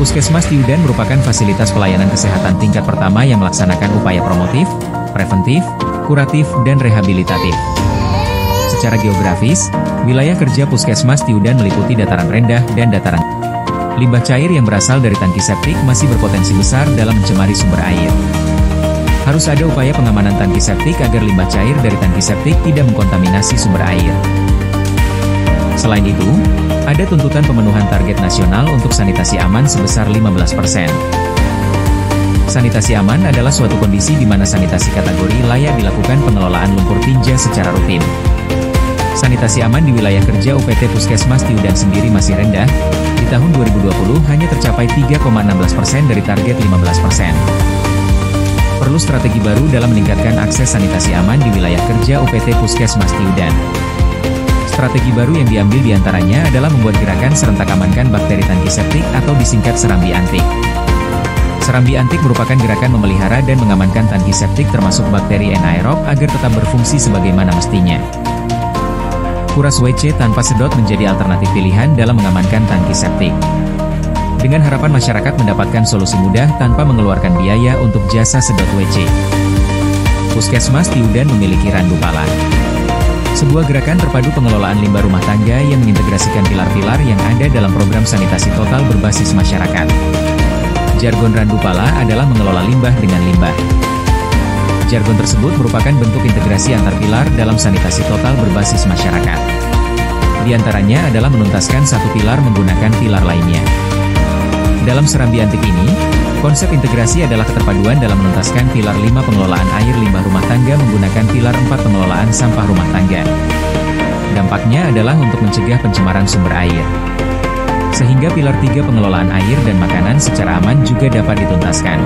Puskesmas Tiudan merupakan fasilitas pelayanan kesehatan tingkat pertama yang melaksanakan upaya promotif, preventif, kuratif, dan rehabilitatif. Secara geografis, wilayah kerja Puskesmas Tiudan meliputi dataran rendah dan dataran. Limbah cair yang berasal dari tangki septik masih berpotensi besar dalam mencemari sumber air. Harus ada upaya pengamanan tangki septik agar limbah cair dari tangki septik tidak mengkontaminasi sumber air. Selain itu, ada tuntutan pemenuhan target nasional untuk sanitasi aman sebesar 15%. Sanitasi aman adalah suatu kondisi di mana sanitasi kategori layak dilakukan pengelolaan lumpur tinja secara rutin. Sanitasi aman di wilayah kerja UPT Puskesmas Tiudan sendiri masih rendah, di tahun 2020 hanya tercapai 3,16% dari target 15%. Perlu strategi baru dalam meningkatkan akses sanitasi aman di wilayah kerja UPT Puskesmas Tiudan. Strategi baru yang diambil diantaranya adalah membuat gerakan serentak amankan bakteri tangki septik atau disingkat serambi antik. Serambi antik merupakan gerakan memelihara dan mengamankan tangki septik termasuk bakteri anaerob agar tetap berfungsi sebagaimana mestinya. Kuras WC tanpa sedot menjadi alternatif pilihan dalam mengamankan tangki septik. Dengan harapan masyarakat mendapatkan solusi mudah tanpa mengeluarkan biaya untuk jasa sedot WC. Puskesmas Tiudan memiliki randu pala. Sebuah gerakan terpadu pengelolaan limbah rumah tangga yang mengintegrasikan pilar-pilar yang ada dalam program sanitasi total berbasis masyarakat. Jargon randu pala adalah mengelola limbah dengan limbah. Jargon tersebut merupakan bentuk integrasi antar pilar dalam sanitasi total berbasis masyarakat. Di antaranya adalah menuntaskan satu pilar menggunakan pilar lainnya. Dalam serambi antik ini, konsep integrasi adalah keterpaduan dalam menuntaskan pilar 5 pengelolaan air limbah rumah tangga menggunakan pilar 4 pengelolaan sampah rumah tangga. Dampaknya adalah untuk mencegah pencemaran sumber air. Sehingga pilar 3 pengelolaan air dan makanan secara aman juga dapat dituntaskan.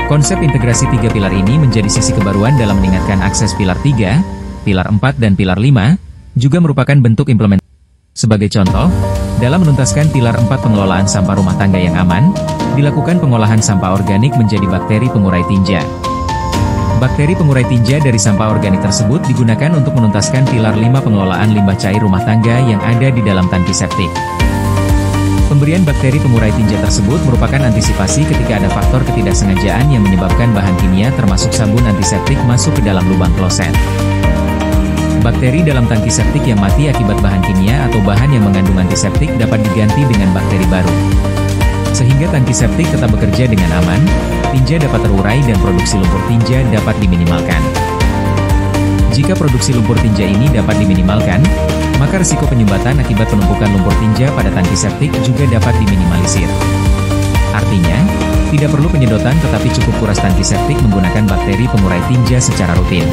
Konsep integrasi 3 pilar ini menjadi sisi kebaruan dalam meningkatkan akses pilar 3, pilar 4 dan pilar 5, juga merupakan bentuk implementasi. Sebagai contoh, dalam menuntaskan pilar 4 pengelolaan sampah rumah tangga yang aman, dilakukan pengolahan sampah organik menjadi bakteri pengurai tinja. Bakteri pengurai tinja dari sampah organik tersebut digunakan untuk menuntaskan pilar 5 pengelolaan limbah cair rumah tangga yang ada di dalam tangki septik. Pemberian bakteri pengurai tinja tersebut merupakan antisipasi ketika ada faktor ketidaksengajaan yang menyebabkan bahan kimia termasuk sabun antiseptik masuk ke dalam lubang kloset. Bakteri dalam tangki septik yang mati akibat bahan kimia atau bahan yang mengandung antiseptik dapat diganti dengan bakteri baru. Sehingga tangki septik tetap bekerja dengan aman, tinja dapat terurai dan produksi lumpur tinja dapat diminimalkan. Jika produksi lumpur tinja ini dapat diminimalkan, maka risiko penyumbatan akibat penumpukan lumpur tinja pada tangki septik juga dapat diminimalisir. Artinya, tidak perlu penyedotan tetapi cukup kuras tangki septik menggunakan bakteri pengurai tinja secara rutin.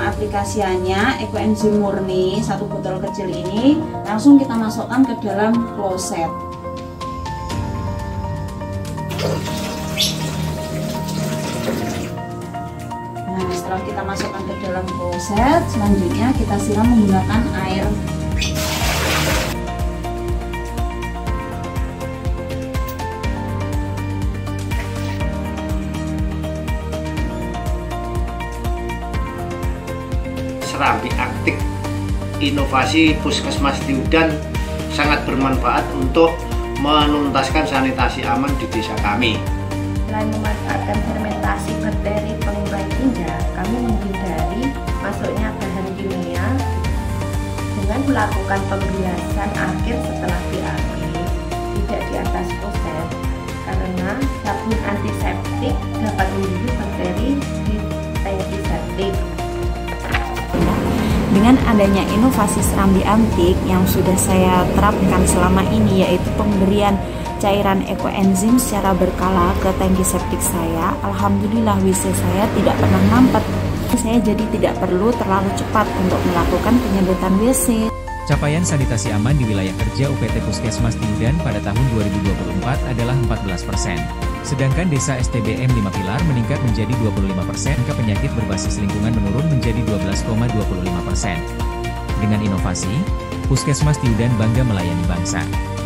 Aplikasiannya ekoenzim murni, satu botol kecil ini langsung kita masukkan ke dalam kloset. Nah, setelah kita masukkan ke dalam kloset, selanjutnya kita siram menggunakan air. Serambi antik inovasi Puskesmas Tiudan sangat bermanfaat untuk menuntaskan sanitasi aman di desa kami. Selain memanfaatkan fermentasi bakteri pengurai tinja, kami menghindari masuknya bahan kimia dengan melakukan pembiasan akhir setelah BAB, tidak di atas kloset, karena sabun antiseptik dapat membunuh bakteri di tangki septik. Dengan adanya inovasi serambi antik yang sudah saya terapkan selama ini, yaitu pemberian cairan ekoenzim secara berkala ke tangki septik saya, alhamdulillah WC saya tidak pernah mampet. Saya jadi tidak perlu terlalu cepat untuk melakukan penyedotan WC. Capaian sanitasi aman di wilayah kerja UPT Puskesmas Tiudan pada tahun 2024 adalah 14%. Sedangkan desa STBM 5 pilar meningkat menjadi 25%, angka penyakit berbasis lingkungan menurun menjadi 12,25%. Dengan inovasi, Puskesmas Tiudan bangga melayani bangsa.